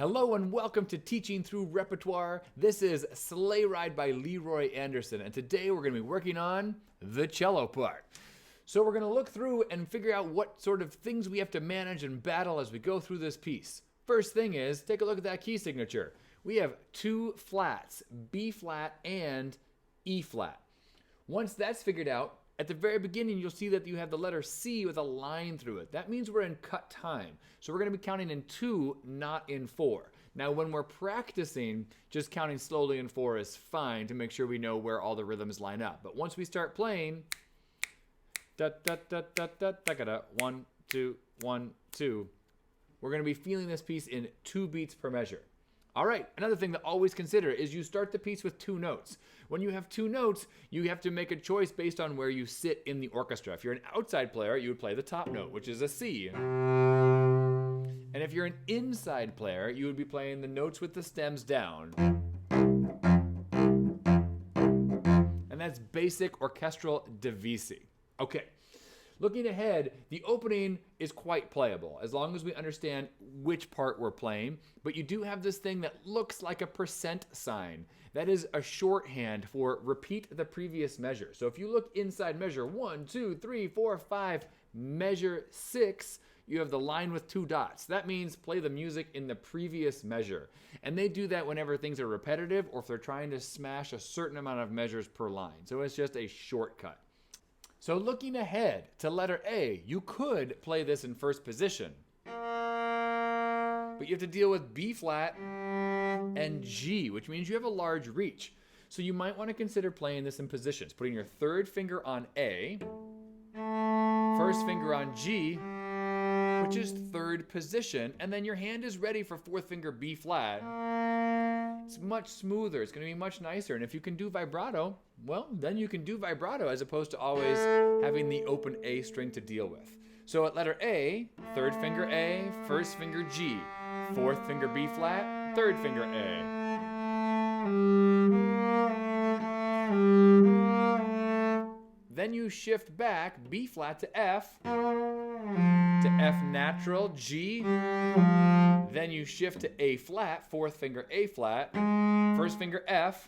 Hello and welcome to Teaching Through Repertoire. This is Sleigh Ride by Leroy Anderson, and today we're going to be working on the cello part. So we're going to look through and figure out what sort of things we have to manage and battle as we go through this piece. First thing is, take a look at that key signature. We have two flats, B flat and E flat. Once that's figured out, at the very beginning, you'll see that you have the letter C with a line through it. That means we're in cut time. So we're going to be counting in 2, not in 4. Now, when we're practicing, just counting slowly in 4 is fine to make sure we know where all the rhythms line up. But once we start playing, da da da da da da da, 1, 2, 1, 2, we're going to be feeling this piece in 2 beats per measure. All right, another thing to always consider is you start the piece with 2 notes. When you have 2 notes, you have to make a choice based on where you sit in the orchestra. If you're an outside player, you would play the top note, which is a C. And if you're an inside player, you would be playing the notes with the stems down. And that's basic orchestral divisi. Okay. Looking ahead, the opening is quite playable as long as we understand which part we're playing, but you do have this thing that looks like a percent sign. That is a shorthand for repeat the previous measure. So if you look inside measure 1, 2, 3, 4, 5, measure 6, you have the line with 2 dots. That means play the music in the previous measure. And they do that whenever things are repetitive or if they're trying to smash a certain amount of measures per line. So it's just a shortcut. So looking ahead to letter A, you could play this in first position, but you have to deal with B flat and G, which means you have a large reach. So you might want to consider playing this in positions, putting your 3rd finger on A, 1st finger on G, which is 3rd position, and then your hand is ready for 4th finger B flat. It's much smoother, it's going to be much nicer, and if you can do vibrato, well, then you can do vibrato as opposed to always having the open A string to deal with. So at letter A, 3rd finger A, 1st finger G, 4th finger B flat, 3rd finger A. Then you shift back B flat to F natural, G. Then you shift to A flat, 4th finger A flat, 1st finger F,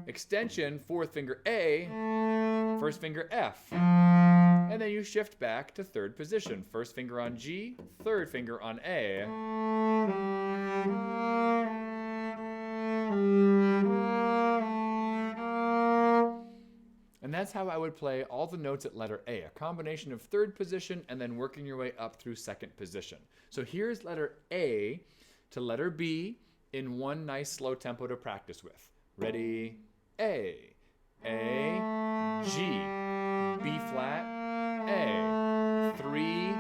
extension, 4th finger A, 1st finger F. And then you shift back to 3rd position, 1st finger on G, 3rd finger on A. And that's how I would play all the notes at letter A, a combination of 3rd position and then working your way up through 2nd position. So here's letter A to letter B in one nice slow tempo to practice with. Ready? A, G, B flat, A, 3,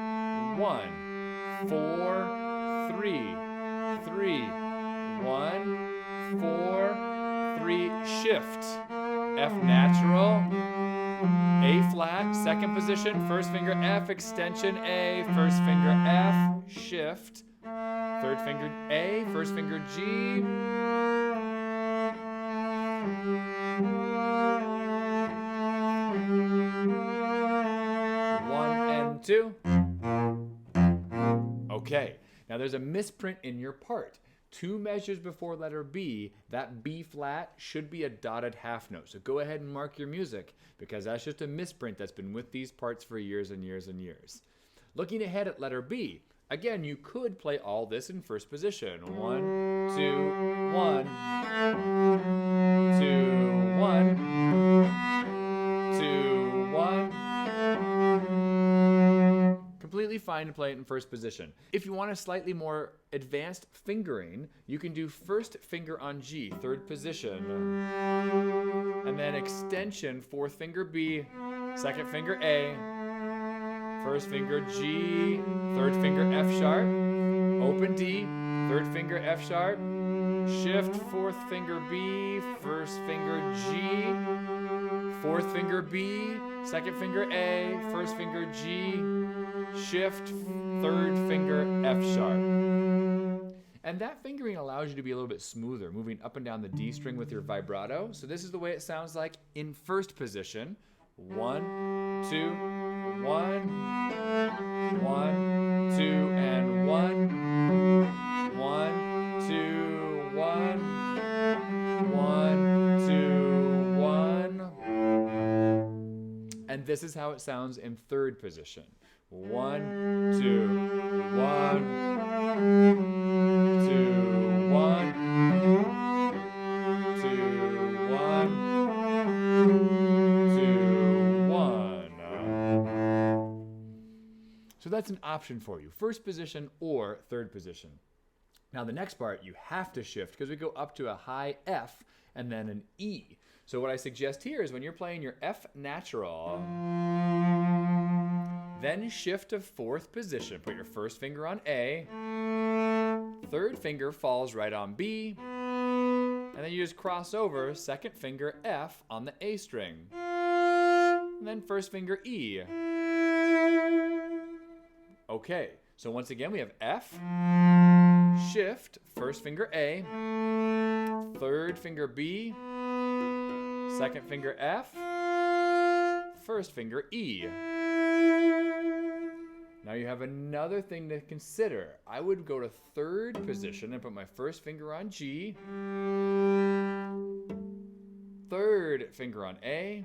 1, 4, 3, 3, 1, 4, 3, shift. F natural, A flat, 2nd position, 1st finger F, extension A, 1st finger F, shift, 3rd finger A, 1st finger G, 1 and 2. Okay, now there's a misprint in your part. 2 measures before letter B, that B flat should be a dotted half note. So go ahead and mark your music because that's just a misprint that's been with these parts for years and years and years. Looking ahead at letter B, again, you could play all this in first position. 1, 2, 1, 2, 1, 2, 1. Completely fine to play it in first position. If you want a slightly more advanced fingering, you can do 1st finger on G, 3rd position, and then extension, 4th finger B, 2nd finger A, 1st finger G, 3rd finger F sharp, open D, 3rd finger F sharp, shift, 4th finger B, 1st finger G, 4th finger B, 2nd finger A, 1st finger G, shift, 3rd finger F sharp. And that fingering allows you to be a little bit smoother, moving up and down the D string with your vibrato. So this is the way it sounds like in first position. 1, 2, 1, 1, 2, and 1, 1, this is how it sounds in third position. 1, 2, 1, 2, 1, 2, 1, 2, 1. So that's an option for you, first position or third position. Now the next part you have to shift because we go up to a high F and then an E. So what I suggest here is when you're playing your F natural, then shift to fourth position. Put your first finger on A, third finger falls right on B, and then you just cross over second finger F on the A string, and then first finger E. Okay, so once again we have F, shift, first finger A, third finger B, second finger F, first finger E. Now you have another thing to consider. I would go to third position and put my first finger on G, third finger on A,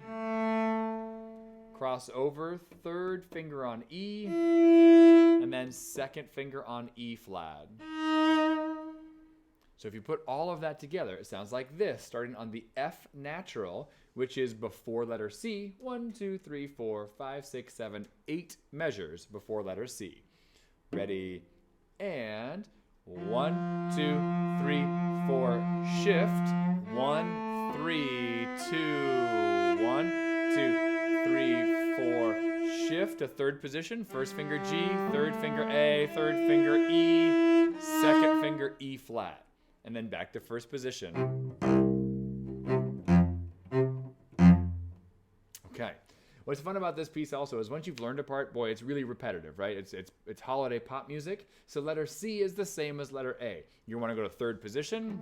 cross over, third finger on E, and then second finger on E flat. So if you put all of that together, it sounds like this, starting on the F natural, which is before letter C. 1, 2, 3, 4, 5, 6, 7, 8 measures before letter C. Ready? And 1, 2, 3, 4, shift. 1, 3, 2, 1, 2, 3, 4, shift to third position. First finger G, third finger A, third finger E, second finger E flat. And then back to first position. Okay. What's fun about this piece also is once you've learned a part, boy, it's really repetitive, right? It's holiday pop music. So letter C is the same as letter A. You want to go to third position,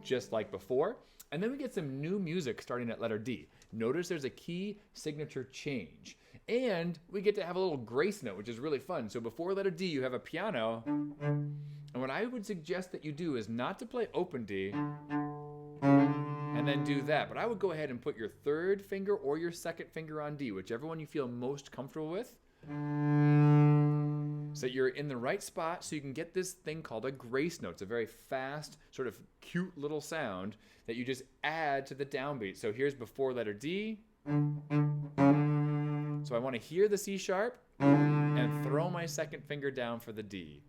just like before. And then we get some new music starting at letter D. Notice there's a key signature change. And we get to have a little grace note, which is really fun. So before letter D, you have a piano. And what I would suggest that you do is not to play open D and then do that. But I would go ahead and put your third finger or your second finger on D, whichever one you feel most comfortable with. So you're in the right spot so you can get this thing called a grace note. It's a very fast, sort of cute little sound that you just add to the downbeat. So here's before letter D. So I want to hear the C sharp and throw my second finger down for the D.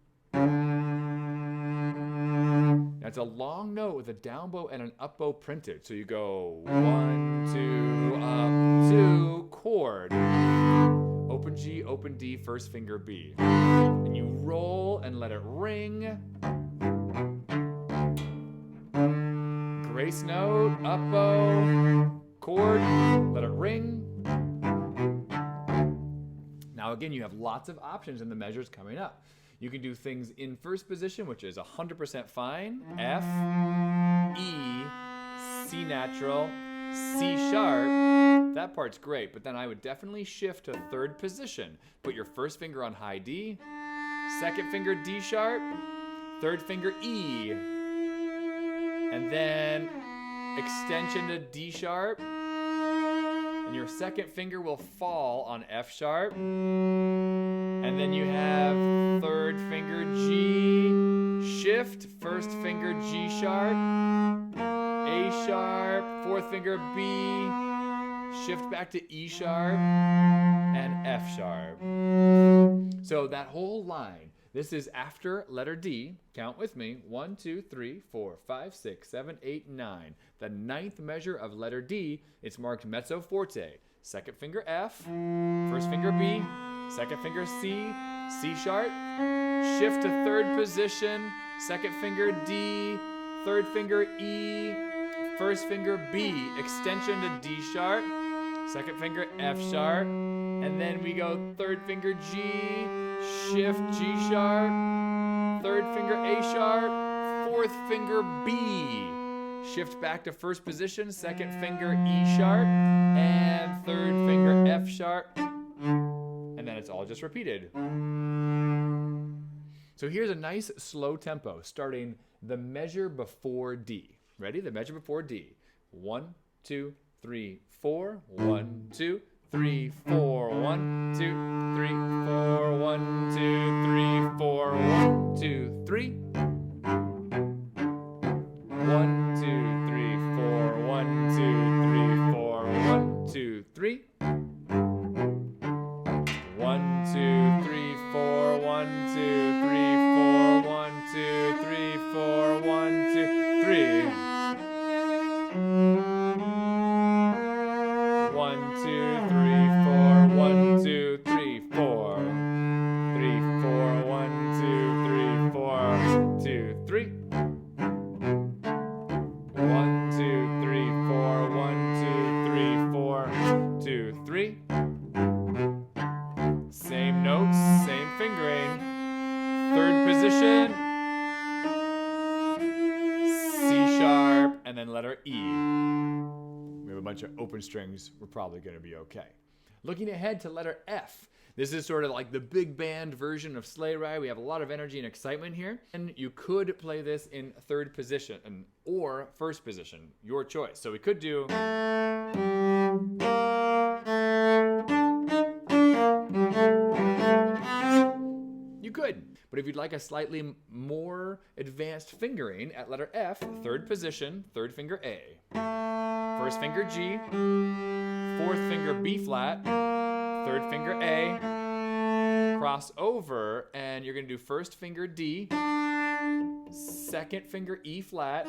Now it's a long note with a down bow and an up bow printed. So you go 1, 2, up, 2, chord. Open G, open D, first finger B. And you roll and let it ring. Grace note, up bow, chord, let it ring. Now again, you have lots of options in the measures coming up. You can do things in first position, which is 100% fine. F, E, C natural, C sharp. That part's great, but then I would definitely shift to third position. Put your first finger on high D, second finger D sharp, third finger E, and then extension to D sharp. And your second finger will fall on F sharp. And then you have third finger G, shift, first finger G sharp, A sharp, fourth finger B, shift back to E sharp, and F sharp. So that whole line, this is after letter D. Count with me. 1, 2, 3, 4, 5, 6, 7, 8, 9. The ninth measure of letter D, it's marked mezzo forte. Second finger F, first finger B, second finger C, C sharp, shift to third position, second finger D, third finger E, first finger B, extension to D sharp, second finger F sharp, and then we go third finger G, shift G sharp, third finger A sharp, fourth finger B, shift back to first position, second finger E sharp, and third finger F sharp, and then it's all just repeated. So here's a nice slow tempo, starting the measure before D. Ready? The measure before D. 1, 2, 3, 4. 1, 2, 3, 4. 1, 2, 3, 4. 1, 2, 3, 4. 1, 2, 3. 1, 2, 3, 4. 1, 2, 3, 4. 1, 2, 3. 1, 2, 3, 4. 1, 2, 3, 4. 1, 2, 3, 4. 1, 2, 3. 1, 2, 3, 4. 1, 2, 3, 4. 3, 4. 1, 2, 3, 4. 2, 3. 1, 2, 3, 4. 1, 2, 3, 4. 2, 3. Same notes, same fingering. Third position. C sharp, and then letter E. We have a bunch of open strings. We're probably going to be okay. Looking ahead to letter F. This is sort of like the big band version of Sleigh Ride. We have a lot of energy and excitement here. And you could play this in third position or first position, your choice. So we could do... You could. But if you'd like a slightly more advanced fingering at letter F, third position, third finger A. First finger G, fourth finger B flat, third finger A, cross over, and you're going to do first finger D, second finger E flat,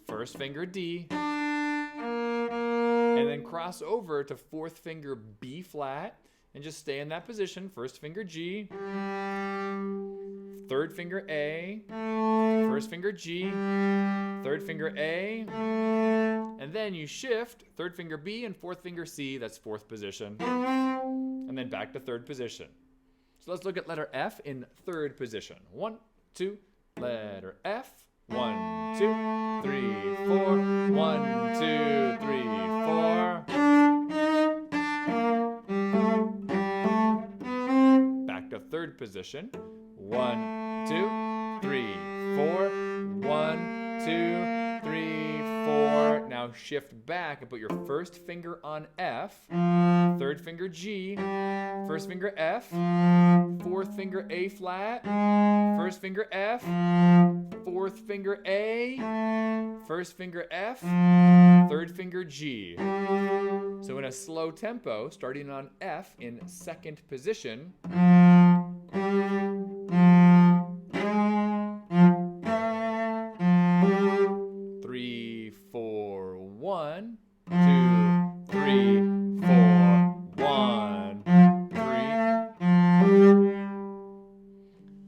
first finger D, and then cross over to fourth finger B flat, and just stay in that position. First finger G, third finger A, first finger G, third finger A, and then you shift, third finger B and fourth finger C, that's fourth position, and then back to third position. So let's look at letter F in third position. 1, 2, letter F. 1, 2, 3, 4. 1, 2, 3, 4. Back to third position. 1, 2, 3, 4. 1, 2, 3, 4. Now shift back and put your first finger on F, third finger G, first finger F, fourth finger A flat, first finger F, fourth finger A, first finger F, third finger G. So in a slow tempo, starting on F in second position, 3, 4, 1, 2, 3, 4, 1, 3.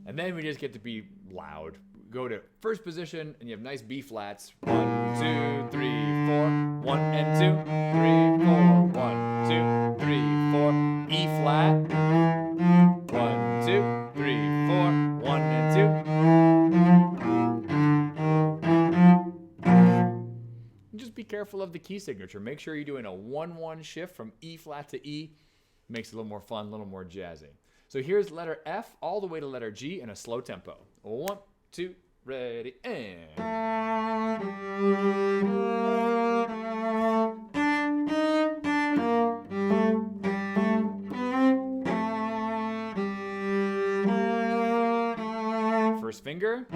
And then we just get to be loud. Go to first position and you have nice B flats. 1, 2, 3, 4. 1 and 2, 3, 4. 1, 2, 3, 4. E flat. 1, 2, 3, 4. 1 and 2. Just be careful of the key signature. Make sure you're doing a 1-1 shift from E flat to E. Makes it a little more fun, a little more jazzy. So here's letter F all the way to letter G in a slow tempo. 1, 2, ready, and... First finger.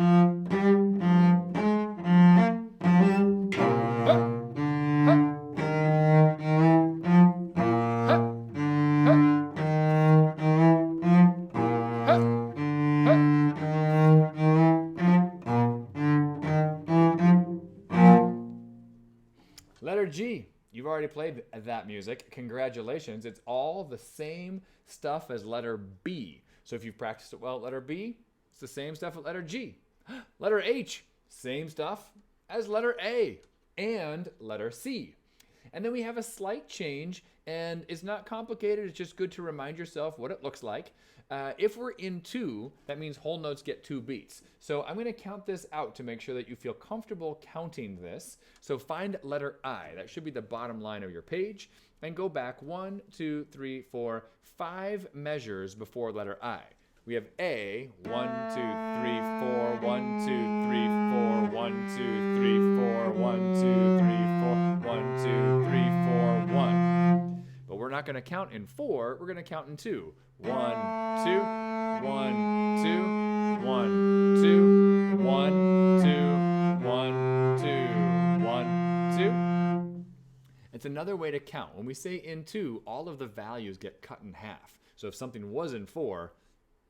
Letter G. You've already played that music. Congratulations. It's all the same stuff as letter B. So if you've practiced it well at letter B, it's the same stuff at letter G. Letter H. Same stuff as letter A and letter C. And then we have a slight change, and it's not complicated. It's just good to remind yourself what it looks like. If we're in 2, that means whole notes get 2 beats. So I'm going to count this out to make sure that you feel comfortable counting this. So find letter I. That should be the bottom line of your page. And go back 1, 2, 3, 4, 5 measures before letter I. We have A, 1, 2, 3, 4, 1, 2, 3, 4, 1, 2, 3, 4, 1, 2, 3, 4, 1, 2, 3, not going to count in 4, we're going to count in 2. 1, 2, 1, 2, 1, 2, 1, 2, 1, 2, 1, 2. It's another way to count. When we say in 2, all of the values get cut in half. So if something was in 4,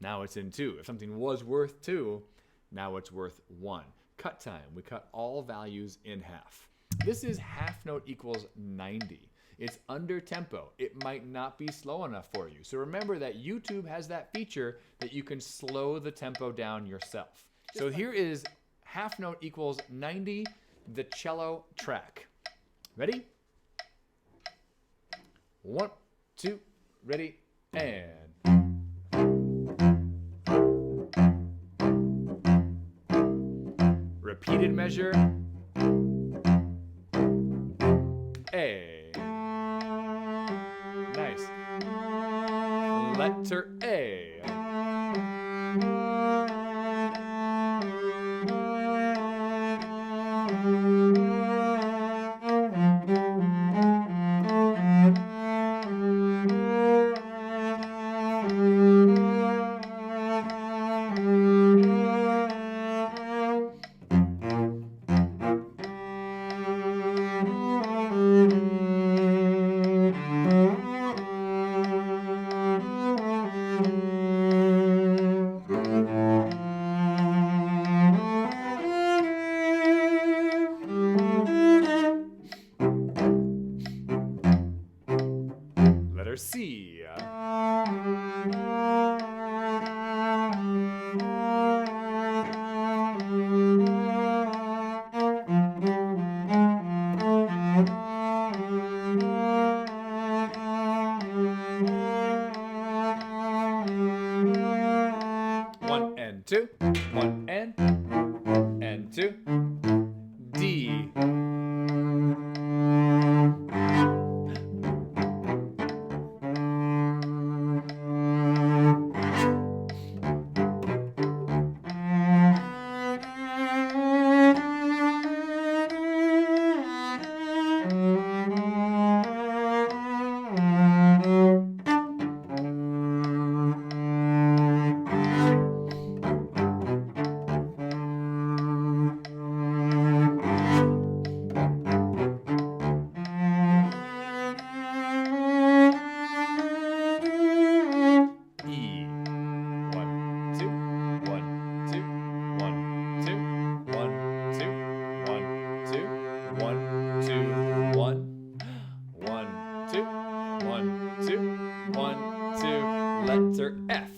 now it's in 2. If something was worth 2, now it's worth 1. Cut time. We cut all values in half. This is half note equals 90. It's under tempo. It might not be slow enough for you. So remember that YouTube has that feature that you can slow the tempo down yourself. So here is half note equals 90, the cello track. Ready? 1, 2, ready, and. Repeated measure, A. Nice. Letter A. Letter C. One and two, one and two. D. Letter F.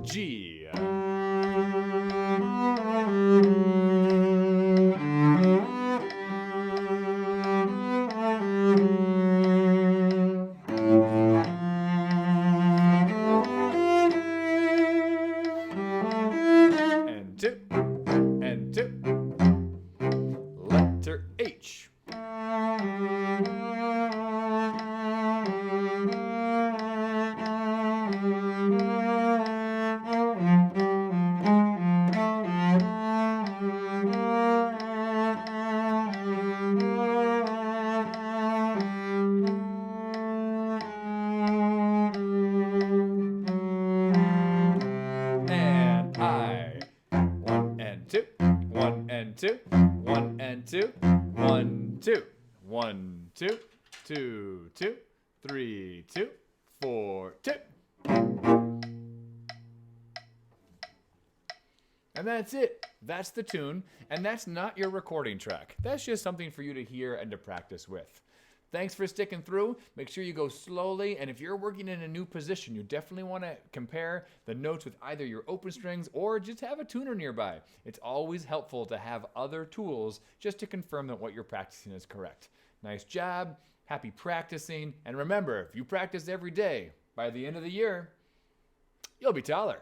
G. And two. Letter H. And I. 1 and 2, 1 and 2, 1 and 2, 1, 2, 1, 2, 2, 2, 3, 2, 4, 2. And that's it. That's the tune. And that's not your recording track. That's just something for you to hear and to practice with. Thanks for sticking through. Make sure you go slowly. And if you're working in a new position, you definitely want to compare the notes with either your open strings or just have a tuner nearby. It's always helpful to have other tools just to confirm that what you're practicing is correct. Nice job. Happy practicing. And remember, if you practice every day, by the end of the year, you'll be taller.